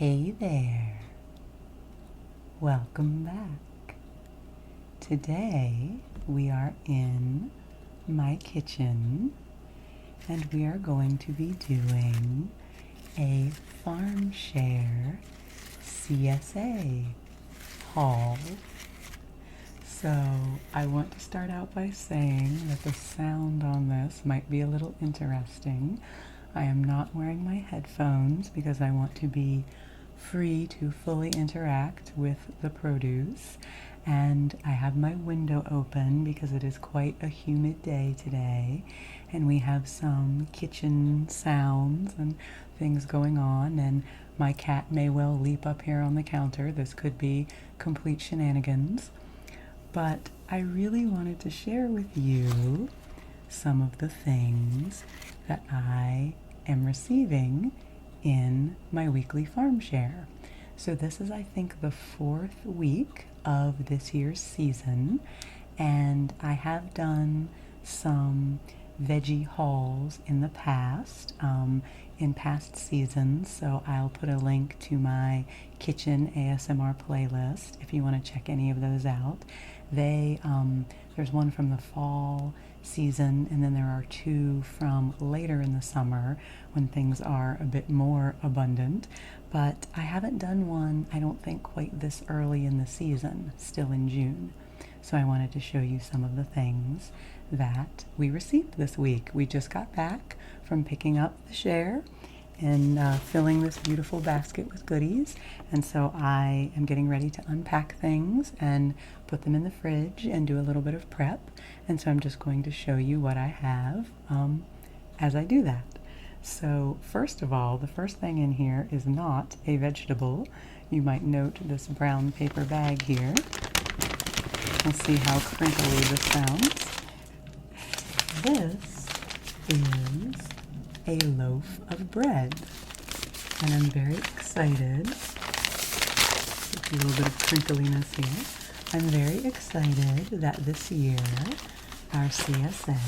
Hey there, welcome back. Today we are in my kitchen and we are going to be doing a farm share CSA haul. So I want to start out by saying that the sound on this might be a little interesting. I am not wearing my headphones because I want to be free to fully interact with the produce, and I have my window open because it is quite a humid day today and we have some kitchen sounds and things going on, and my cat may well leap up here on the counter. This could be complete shenanigans, but I really wanted to share with you some of the things that I am receiving in my weekly farm share. So this is, I think, the 4th week of this year's season, and I have done some veggie hauls in the past, in past seasons, so I'll put a link to my kitchen ASMR playlist if you want to check any of those out. There's one from the fall season, and then there are 2 from later in the summer when things are a bit more abundant. But I haven't done one, I don't think, quite this early in the season, still in June. So I wanted to show you some of the things that we received this week. We just got back from picking up the share and filling this beautiful basket with goodies, and so I am getting ready to unpack things and put them in the fridge and do a little bit of prep. And so I'm just going to show you what I have as I do that. So first of all, the first thing in here is not a vegetable. You might note this brown paper bag here. We'll see how crinkly this sounds. This is a loaf of bread, and I'm very excited. Just a little bit of crinkliness here. I'm very excited that this year our CSA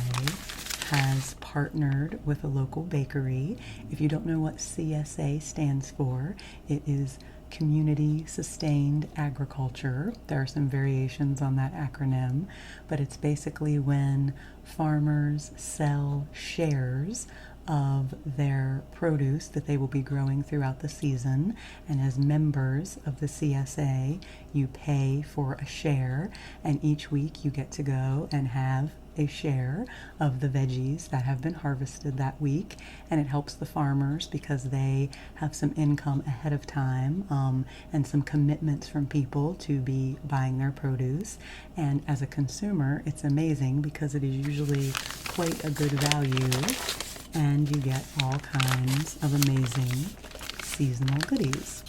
has partnered with a local bakery. If you don't know what CSA stands for, it is Community Sustained Agriculture. There are some variations on that acronym, but it's basically when farmers sell shares of their produce that they will be growing throughout the season, and as members of the CSA you pay for a share, and each week you get to go and have a share of the veggies that have been harvested that week, and it helps the farmers because they have some income ahead of time, and some commitments from people to be buying their produce. And as a consumer, it's amazing because it is usually quite a good value, and you get all kinds of amazing seasonal goodies.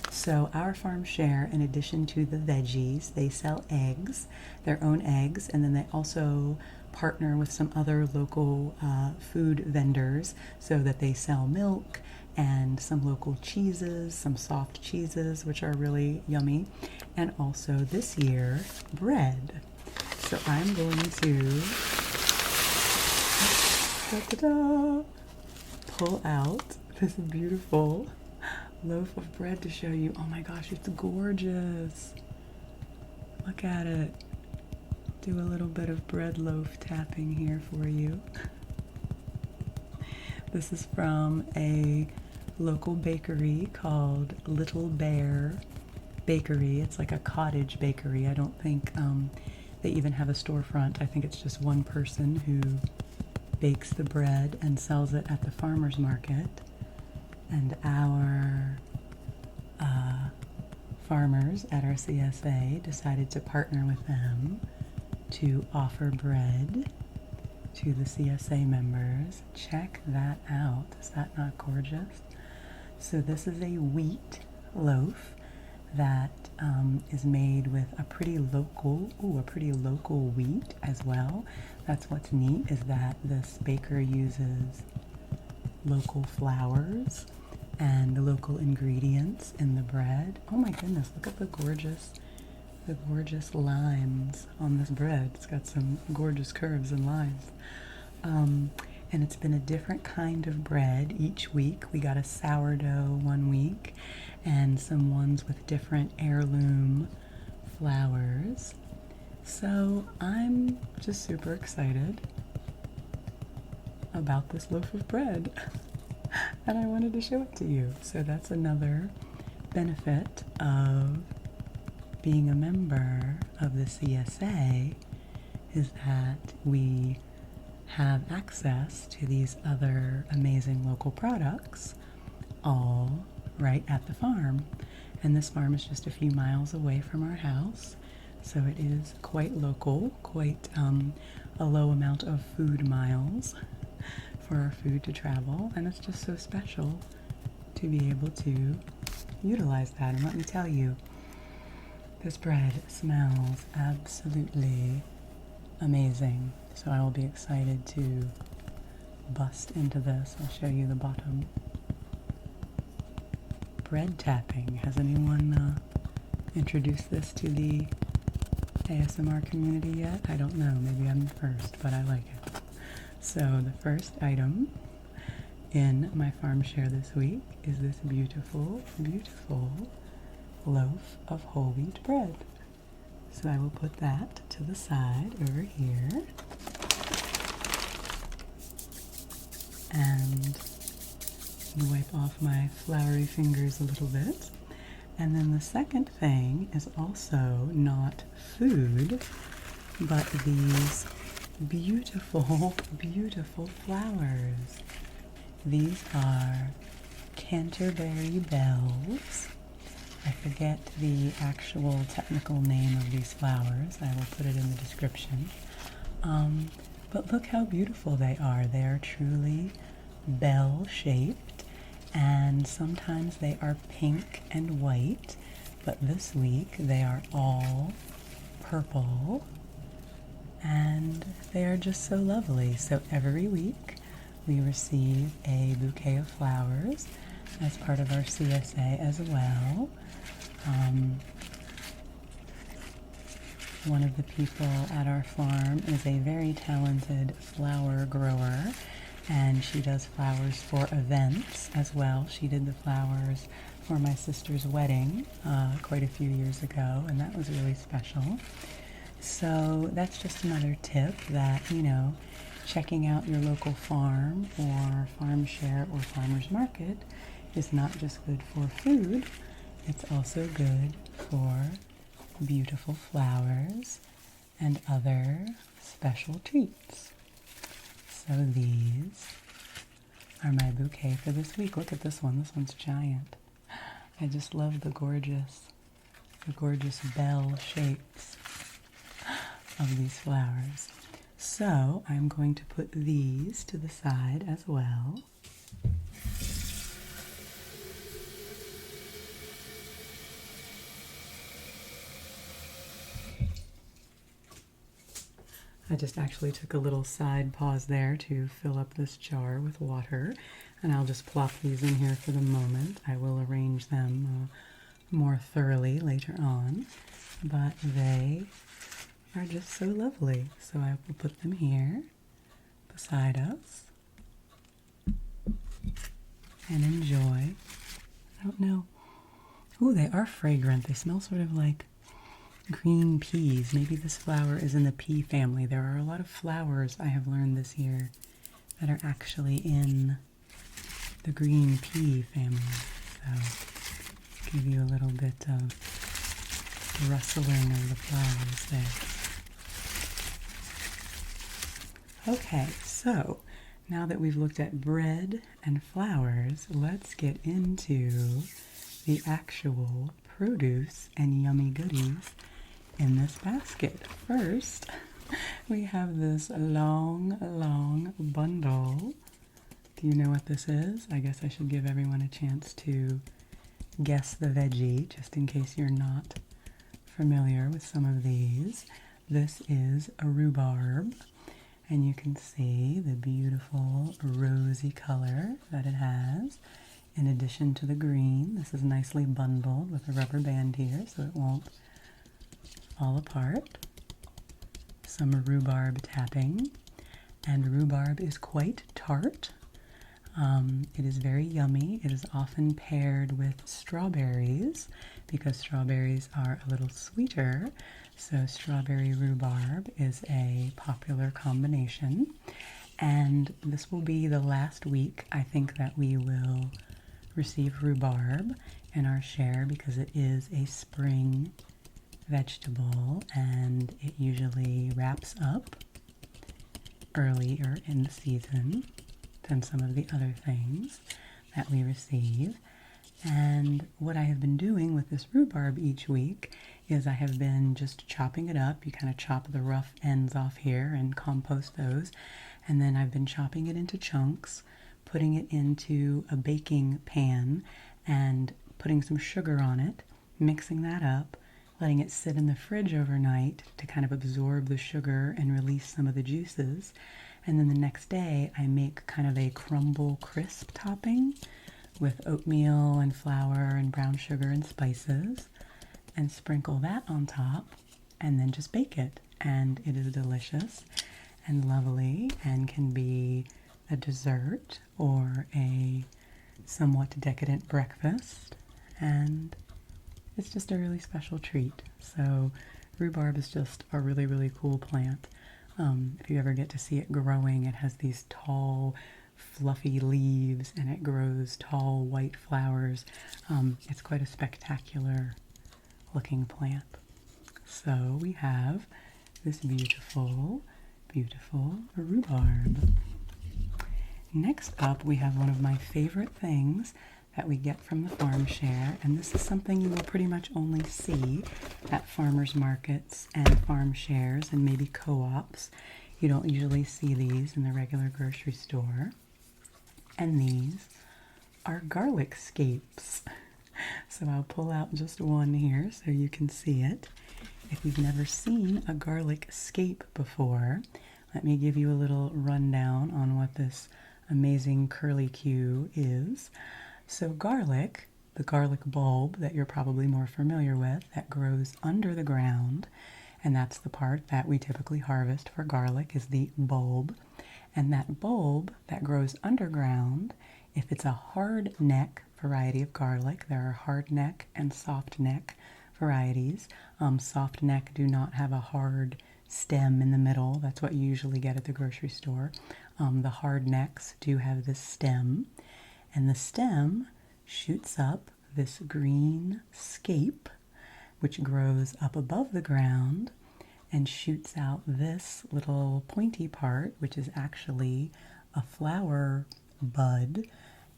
So our farm share, in addition to the veggies, they sell eggs, their own eggs, and then they also partner with some other local food vendors so that they sell milk and some local cheeses, some soft cheeses, which are really yummy, and also this year, bread. So I'm going to pull out this beautiful loaf of bread to show you. Oh my gosh, it's gorgeous. Look at it. Do a little bit of bread loaf tapping here for you. This is from a local bakery called Little Bear Bakery. It's like a cottage bakery. I don't think they even have a storefront. I think it's just one person who bakes the bread and sells it at the farmer's market. And our farmers at our CSA decided to partner with them to offer bread to the CSA members. Check that out. Is that not gorgeous? So this is a wheat loaf that is made with a pretty local wheat as well. That's what's neat, is that this baker uses local flours and the local ingredients in the bread. Oh my goodness, look at the gorgeous lines on this bread. It's got some gorgeous curves and lines. and it's been a different kind of bread each week. We got a sourdough one week and some ones with different heirloom flours. So I'm just super excited about this loaf of bread and I wanted to show it to you. So that's another benefit of being a member of the CSA, is that we have access to these other amazing local products all right at the farm. And this farm is just a few miles away from our house, so it is quite local, quite a low amount of food miles for our food to travel, and it's just so special to be able to utilize that. And let me tell you, this bread smells absolutely amazing, so I will be excited to bust into this. I'll show you the bottom. Bread tapping. Has anyone introduced this to the ASMR community yet? I don't know, maybe I'm the first, but I like it. So the first item in my farm share this week is this beautiful, beautiful loaf of whole wheat bread. So I will put that to the side over here. And wipe off my floury fingers a little bit. And then the second thing is also not food, but these beautiful, beautiful flowers. These are Canterbury bells. I forget the actual technical name of these flowers. I will put it in the description. But look how beautiful they are. They are truly bell-shaped, and sometimes they are pink and white, but this week they are all purple, and they are just so lovely. So every week we receive a bouquet of flowers as part of our CSA as well. One of the people at our farm is a very talented flower grower, and she does flowers for events as well. She did the flowers for my sister's wedding quite a few years ago, and that was really special. So that's just another tip that, you know, checking out your local farm or farm share or farmer's market is not just good for food, it's also good for beautiful flowers and other special treats. So these are my bouquet for this week. Look at this one. This one's giant. I just love the gorgeous bell shapes of these flowers. So I'm going to put these to the side as well. I just actually took a little side pause there to fill up this jar with water, and I'll just plop these in here for the moment. I will arrange them more thoroughly later on, but they are just so lovely. So I will put them here beside us and enjoy. I don't know. Ooh, they are fragrant. They smell sort of like green peas. Maybe this flower is in the pea family. There are a lot of flowers I have learned this year that are actually in the green pea family. So give you a little bit of rustling of the flowers there. Okay, so now that we've looked at bread and flowers, let's get into the actual produce and yummy goodies in this basket. First, we have this long bundle. Do you know what this is? I guess I should give everyone a chance to guess the veggie, just in case you're not familiar with some of these. This is a rhubarb, and you can see the beautiful rosy color that it has. In addition to the green, this is nicely bundled with a rubber band here so it won't fall apart. Some rhubarb tapping, and rhubarb is quite tart. It is very yummy. It is often paired with strawberries because strawberries are a little sweeter. So strawberry rhubarb is a popular combination. And this will be the last week, I think, that we will receive rhubarb in our share because it is a spring vegetable and it usually wraps up earlier in the season than some of the other things that we receive. And what I have been doing with this rhubarb each week is I have been just chopping it up. You kind of chop the rough ends off here and compost those. And then I've been chopping it into chunks, putting it into a baking pan and putting some sugar on it, mixing that up, letting it sit in the fridge overnight to kind of absorb the sugar and release some of the juices. And then the next day I make kind of a crumble crisp topping with oatmeal and flour and brown sugar and spices and sprinkle that on top and then just bake it. And it is delicious and lovely and can be a dessert or a somewhat decadent breakfast. And it's just a really special treat. So rhubarb is just a really, really cool plant. If you ever get to see it growing, it has these tall, fluffy leaves and it grows tall white flowers. It's quite a spectacular looking plant. So we have this beautiful, beautiful rhubarb. Next up, we have one of my favorite things that we get from the farm share, and this is something you will pretty much only see at farmers markets and farm shares and maybe co-ops. You don't usually see these in the regular grocery store. And these are garlic scapes. So I'll pull out just one here so you can see it. If you've never seen a garlic scape before, let me give you a little rundown on what this amazing curlicue is. So garlic, the garlic bulb that you're probably more familiar with, that grows under the ground, and that's the part that we typically harvest for garlic, is the bulb. And that bulb that grows underground, if it's a hard neck variety of garlic, there are hard neck and soft neck varieties. Soft neck do not have a hard stem in the middle. That's what you usually get at the grocery store. The hard necks do have this stem. And the stem shoots up this green scape, which grows up above the ground and shoots out this little pointy part, which is actually a flower bud.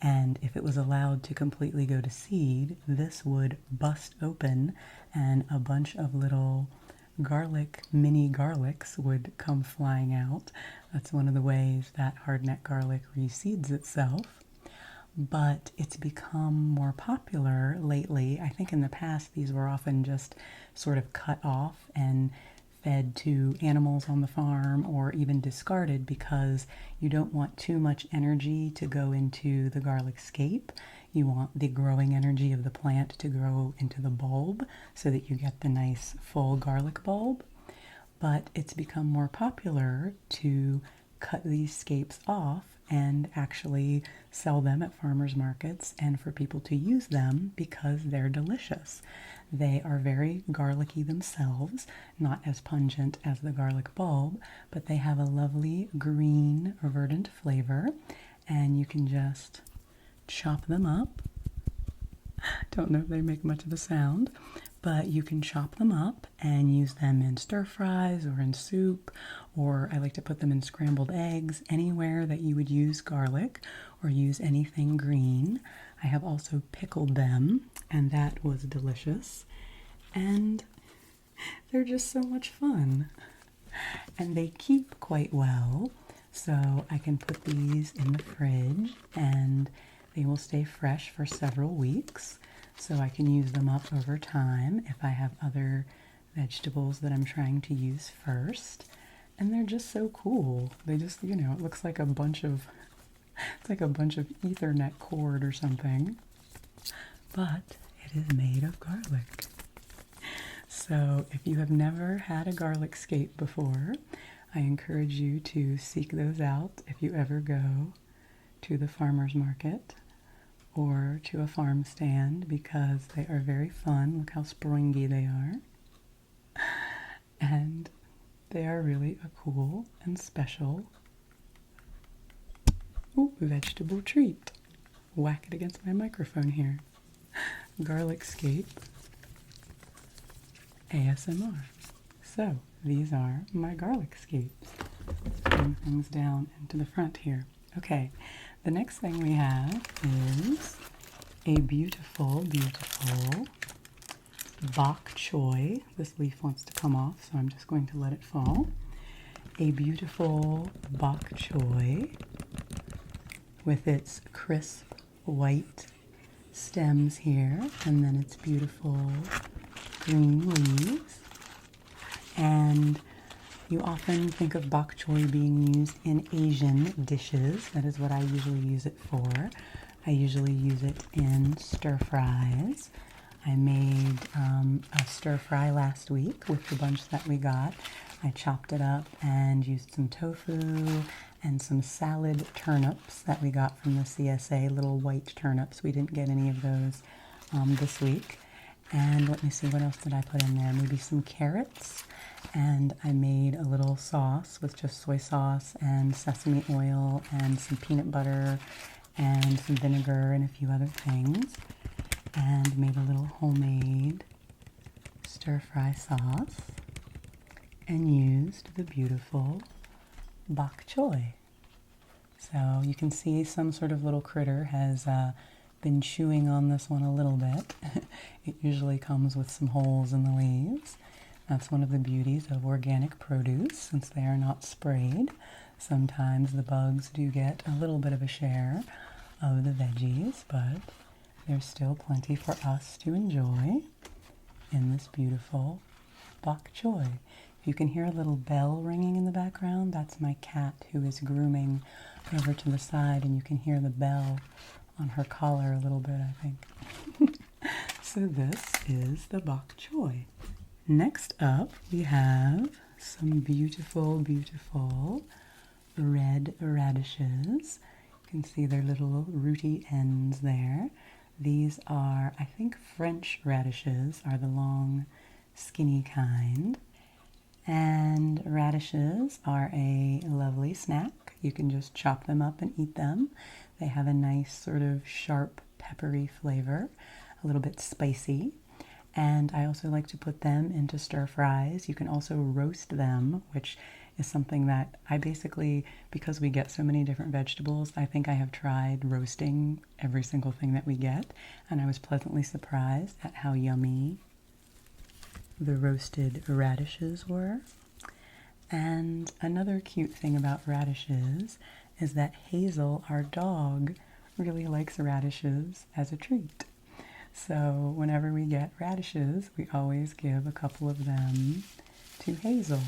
And if it was allowed to completely go to seed, this would bust open and a bunch of little garlic, mini garlics would come flying out. That's one of the ways that hardneck garlic reseeds itself. But it's become more popular lately. I think in the past these were often just sort of cut off and fed to animals on the farm or even discarded because you don't want too much energy to go into the garlic scape. You want the growing energy of the plant to grow into the bulb so that you get the nice full garlic bulb. But it's become more popular to cut these scapes off and actually sell them at farmers markets and for people to use them because they're delicious. They are very garlicky themselves, not as pungent as the garlic bulb, but they have a lovely green verdant flavor, and you can just chop them up. Don't know if they make much of a sound, but you can chop them up and use them in stir fries or in soup, or I like to put them in scrambled eggs, anywhere that you would use garlic or use anything green. I have also pickled them, and that was delicious. And they're just so much fun. And they keep quite well, so I can put these in the fridge and they will stay fresh for several weeks. So I can use them up over time if I have other vegetables that I'm trying to use first. And they're just so cool. They just, you know, it looks like a bunch of, it's like a bunch of Ethernet cord or something. But it is made of garlic. So if you have never had a garlic scape before, I encourage you to seek those out if you ever go to the farmer's market or to a farm stand, because they are very fun. Look how springy they are. And they are really a cool and special vegetable treat. Whack it against my microphone here. Garlic scape ASMR. So these are my garlic scapes. Bring things down into the front here. Okay, the next thing we have is a beautiful, beautiful bok choy. This leaf wants to come off, so I'm just going to let it fall. A beautiful bok choy with its crisp white stems here, and then its beautiful green leaves. And you often think of bok choy being used in Asian dishes. That is what I usually use it for. I usually use it in stir fries. I made a stir fry last week with the bunch that we got. I chopped it up and used some tofu and some salad turnips that we got from the CSA, little white turnips. We didn't get any of those this week. And let me see, what else did I put in there? Maybe some carrots. And I made a little sauce with just soy sauce and sesame oil and some peanut butter and some vinegar and a few other things. And made a little homemade stir-fry sauce and used the beautiful bok choy. So you can see some sort of little critter has been chewing on this one a little bit. It usually comes with some holes in the leaves. That's one of the beauties of organic produce, since they are not sprayed. Sometimes the bugs do get a little bit of a share of the veggies, but there's still plenty for us to enjoy in this beautiful bok choy. If you can hear a little bell ringing in the background, that's my cat who is grooming over to the side, and you can hear the bell on her collar a little bit, I think. So this is the bok choy. Next up, we have some beautiful, beautiful red radishes. You can see their little rooty ends there. These are, I think, French radishes are the long, skinny kind. And radishes are a lovely snack. You can just chop them up and eat them. They have a nice sort of sharp, peppery flavor, a little bit spicy. And I also like to put them into stir fries. You can also roast them, which is something that I basically, because we get so many different vegetables, I think I have tried roasting every single thing that we get, and I was pleasantly surprised at how yummy the roasted radishes were. And another cute thing about radishes is that Hazel, our dog, really likes radishes as a treat. So whenever we get radishes, we always give a couple of them to Hazel.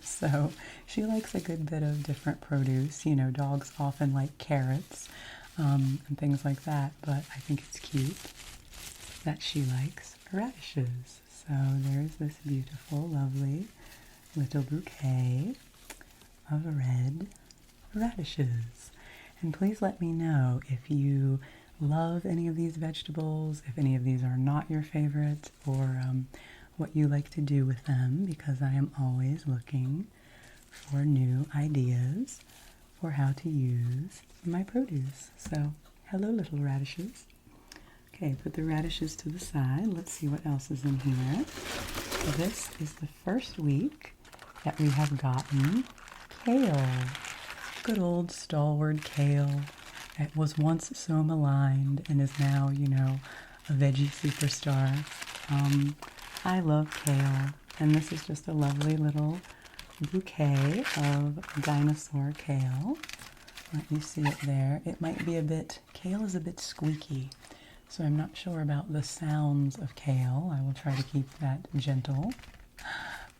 So she likes a good bit of different produce. You know, dogs often like carrots and things like that, but I think it's cute that she likes radishes. So there's this beautiful, lovely little bouquet of red radishes. And please let me know if you love any of these vegetables, if any of these are not your favorite, or what you like to do with them, because I am always looking for new ideas for how to use my produce. So, hello little radishes. Okay, put the radishes to the side. Let's see what else is in here. This is the first week that we have gotten kale. Good old stalwart kale. It was once so maligned and is now, you know, a veggie superstar. I love kale, and this is just a lovely little bouquet of dinosaur kale. Let me see it there. It might be a bit, kale is a bit squeaky, so I'm not sure about the sounds of kale. I will try to keep that gentle.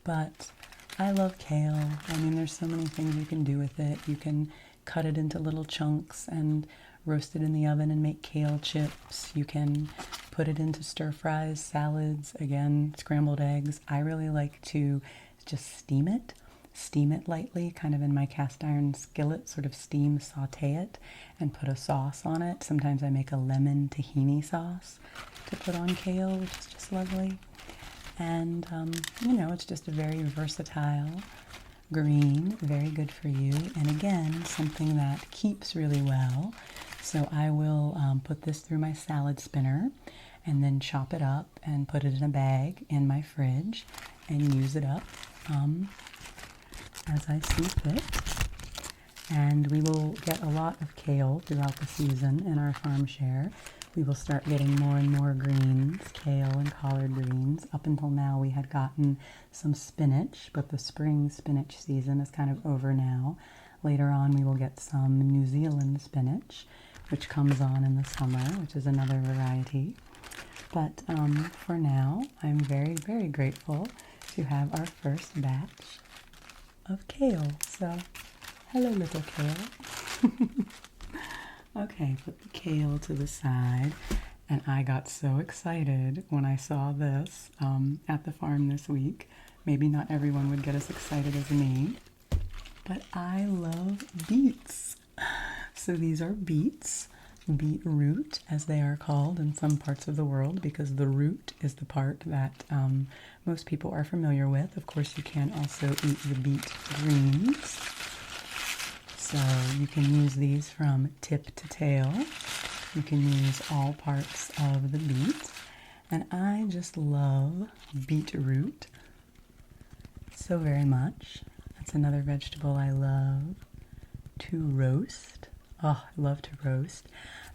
But I love kale. I mean, there's so many things you can do with it. You can cut it into little chunks and roast it in the oven and make kale chips. You can put it into stir fries, salads, again, scrambled eggs. I really like to just steam it. steam it lightly, kind of in my cast iron skillet, sort of steam saute it and put a sauce on it. Sometimes I make a lemon tahini sauce to put on kale, which is just lovely. And, you know, it's just a very versatile green, very good for you. And again, something that keeps really well. So I will put this through my salad spinner and then chop it up and put it in a bag in my fridge and use it up as I see fit. And we will get a lot of kale throughout the season in our farm share. We will start getting more and more greens, kale and collard greens. Up until now we had gotten some spinach, but the spring spinach season is kind of over now. Later on we will get some New Zealand spinach, which comes on in the summer, which is another variety. But for now, I'm very, very grateful to have our first batch of kale. So, hello little kale. Okay, put the kale to the side, and I got so excited when I saw this at the farm this week. Maybe not everyone would get as excited as me, but I love beets. So these are beets, beetroot as they are called in some parts of the world, because the root is the part that most people are familiar with. Of course, you can also eat the beet greens. So you can use these from tip to tail. You can use all parts of the beet. And I just love beetroot so very much. That's another vegetable I love to roast. Oh, I love to roast.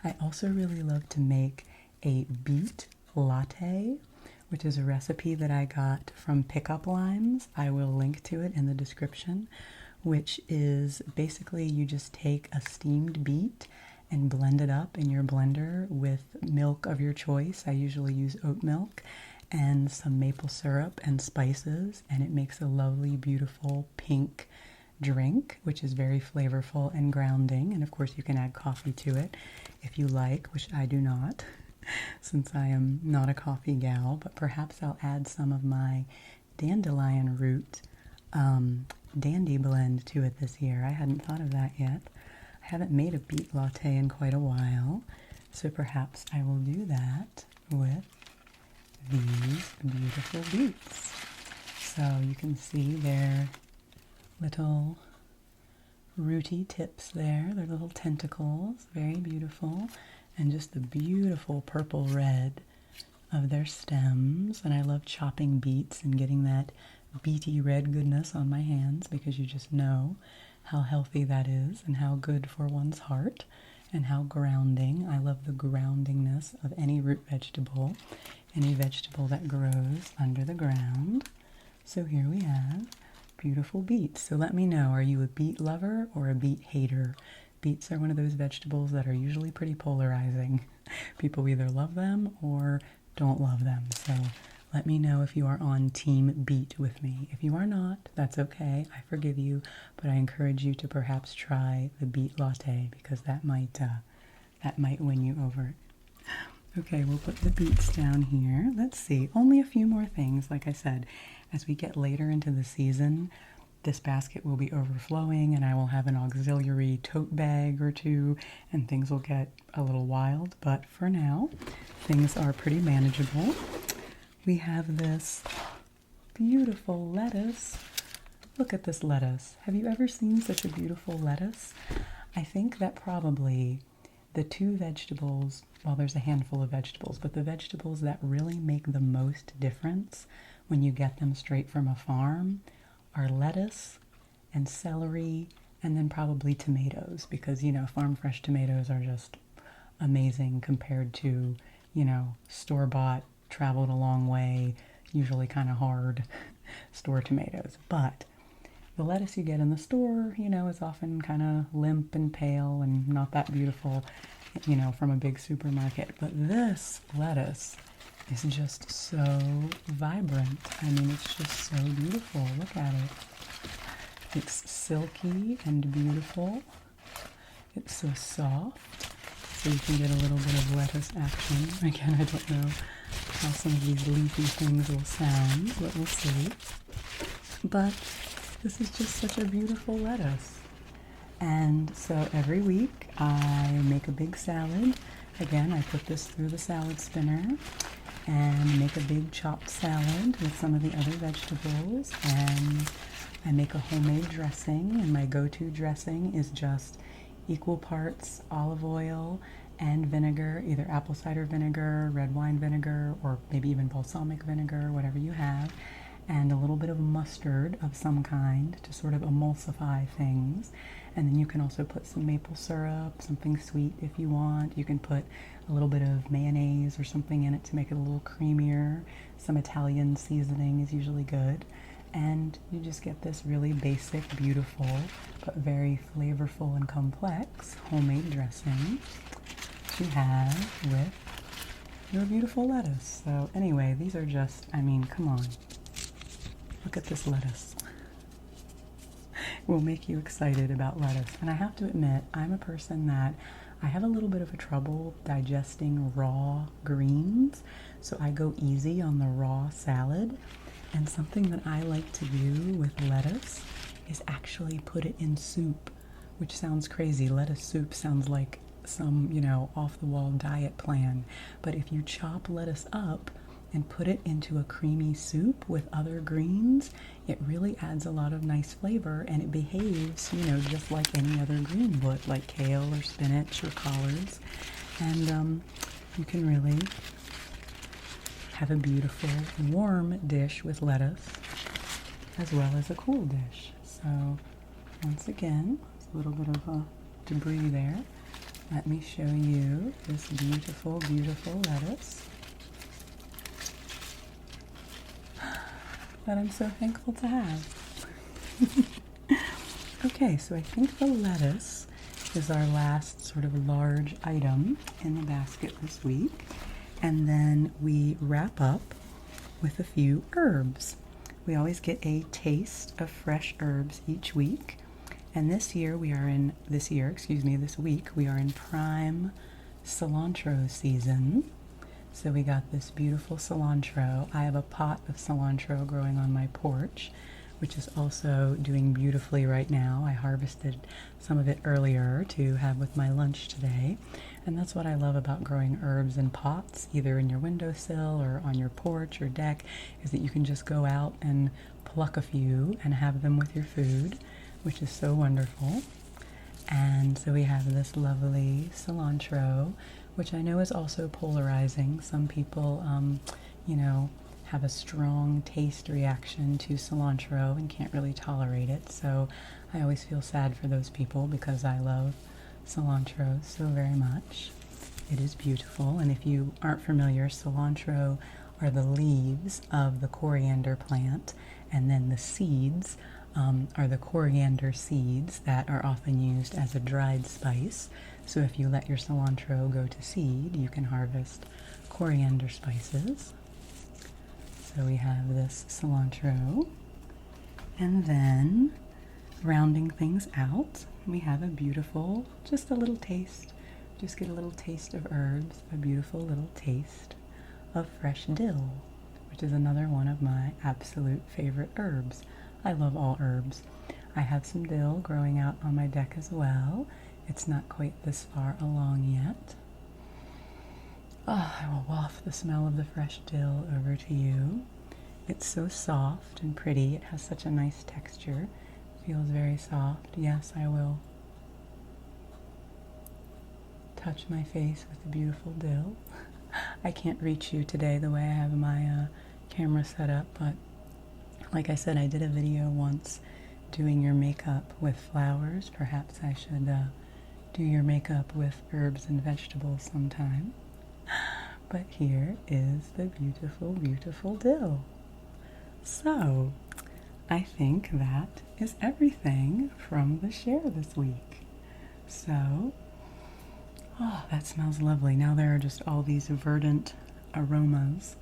I also really love to make a beet latte, which is a recipe that I got from Pickup Limes. I will link to it in the description, which is basically you just take a steamed beet and blend it up in your blender with milk of your choice. I usually use oat milk and some maple syrup and spices, and it makes a lovely, beautiful pink drink, which is very flavorful and grounding. And of course you can add coffee to it if you like, which I do not, since I am not a coffee gal, but perhaps I'll add some of my dandelion root dandy blend to it this year. I hadn't thought of that yet. I haven't made a beet latte in quite a while, so perhaps I will do that with these beautiful beets. So you can see their little rooty tips there, their little tentacles, very beautiful, and just the beautiful purple red of their stems. And I love chopping beets and getting that beety red goodness on my hands, because you just know how healthy that is and how good for one's heart and how grounding. I love the groundingness of any root vegetable, any vegetable that grows under the ground. So here we have beautiful beets. So let me know, are you a beet lover or a beet hater? Beets are one of those vegetables that are usually pretty polarizing. People either love them or don't love them. So let me know if you are on team beet with me. If you are not, that's okay. I forgive you, but I encourage you to perhaps try the beet latte, because that might win you over. Okay, we'll put the beets down here. Let's see, only a few more things. Like I said, as we get later into the season, this basket will be overflowing and I will have an auxiliary tote bag or two, and things will get a little wild. But for now, things are pretty manageable. We have this beautiful lettuce. Look at this lettuce. Have you ever seen such a beautiful lettuce? I think that probably the two vegetables, well, there's a handful of vegetables, but the vegetables that really make the most difference when you get them straight from a farm are lettuce and celery, and then probably tomatoes, because, you know, farm fresh tomatoes are just amazing compared to, you know, store-bought, traveled a long way, usually kind of hard store tomatoes. But the lettuce you get in the store, you know, is often kind of limp and pale and not that beautiful, you know, from a big supermarket. But this lettuce is just so vibrant. I mean, it's just so beautiful. Look at it. It's silky and beautiful. It's so soft. So you can get a little bit of lettuce action. Again, I don't know how some of these leafy things will sound, but we'll see. But This is just such a beautiful lettuce. And so every week I make a big salad. Again, I put this through the salad spinner and make a big chopped salad with some of the other vegetables. And I make a homemade dressing, and my go-to dressing is just equal parts olive oil and vinegar, either apple cider vinegar, red wine vinegar, or maybe even balsamic vinegar, whatever you have, and a little bit of mustard of some kind to sort of emulsify things. And then you can also put some maple syrup, something sweet if you want. You can put a little bit of mayonnaise or something in it to make it a little creamier. Some Italian seasoning is usually good. And you just get this really basic, beautiful, but very flavorful and complex homemade dressing to have with your beautiful lettuce. So anyway, these are just, I mean, come on. Look at this lettuce. It will make you excited about lettuce. And I have to admit, I'm a person that I have a little bit of a trouble digesting raw greens. So I go easy on the raw salad. And something that I like to do with lettuce is actually put it in soup, which sounds crazy. Lettuce soup sounds like some, off-the-wall diet plan. But if you chop lettuce up and put it into a creamy soup with other greens, it really adds a lot of nice flavor, and it behaves, just like any other green would, like kale or spinach or collards. And you can really have a beautiful warm dish with lettuce as well as a cool dish. So once again, there's a little bit of debris there. Let me show you this beautiful, beautiful lettuce that I'm so thankful to have. Okay, so I think the lettuce is our last sort of large item in the basket this week. And then we wrap up with a few herbs. We always get a taste of fresh herbs each week. And this week we are in prime cilantro season. So we got this beautiful cilantro. I have a pot of cilantro growing on my porch, which is also doing beautifully right now. I harvested some of it earlier to have with my lunch today. And that's what I love about growing herbs in pots, either in your windowsill or on your porch or deck, is that you can just go out and pluck a few and have them with your food, which is so wonderful. And so we have this lovely cilantro, which I know is also polarizing. Some people, have a strong taste reaction to cilantro and can't really tolerate it. So I always feel sad for those people because I love cilantro so very much. It is beautiful. And if you aren't familiar, cilantro are the leaves of the coriander plant, and then the seeds are the coriander seeds that are often used as a dried spice. So if you let your cilantro go to seed, you can harvest coriander spices. So we have this cilantro, and then rounding things out, we have a beautiful, just a little taste, just get a little taste of herbs, a beautiful little taste of fresh dill, which is another one of my absolute favorite herbs. I love all herbs. I have some dill growing out on my deck as well. It's not quite this far along yet. Oh, I will waft the smell of the fresh dill over to you. It's so soft and pretty. It has such a nice texture. Feels very soft. Yes, I will touch my face with the beautiful dill. I can't reach you today the way I have my camera set up, but like I said, I did a video once doing your makeup with flowers. Perhaps I should do your makeup with herbs and vegetables sometime. But here is the beautiful, beautiful dill. So, I think that is everything from the share this week. So, oh, that smells lovely. Now there are just all these verdant aromas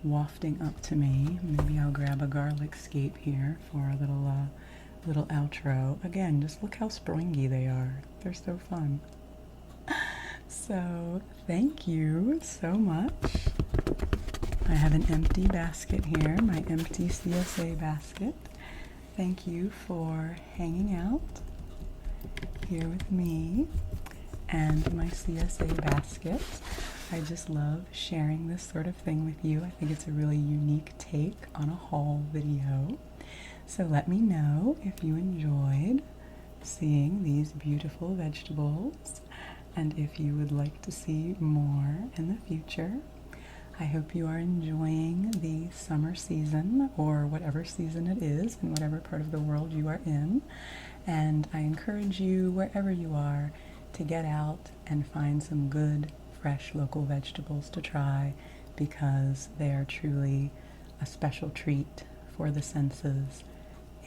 wafting up to me. Maybe I'll grab a garlic scape here for a little outro. Again, just look how springy they are. They're so fun. So, thank you so much. I have an empty basket here, my empty CSA basket. thank you for hanging out here with me and my CSA basket. I just love sharing this sort of thing with you. I think it's a really unique take on a haul video. So let me know if you enjoyed seeing these beautiful vegetables and if you would like to see more in the future. I hope you are enjoying the summer season, or whatever season it is in whatever part of the world you are in. And I encourage you, wherever you are, to get out and find some good, fresh local vegetables to try, because they are truly a special treat for the senses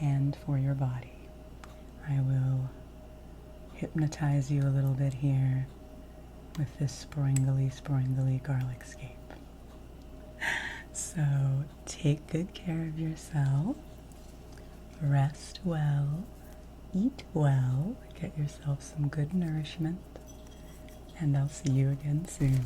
and for your body. I will hypnotize you a little bit here with this springly garlic scape. So take good care of yourself, rest well, eat well, get yourself some good nourishment, and I'll see you again soon.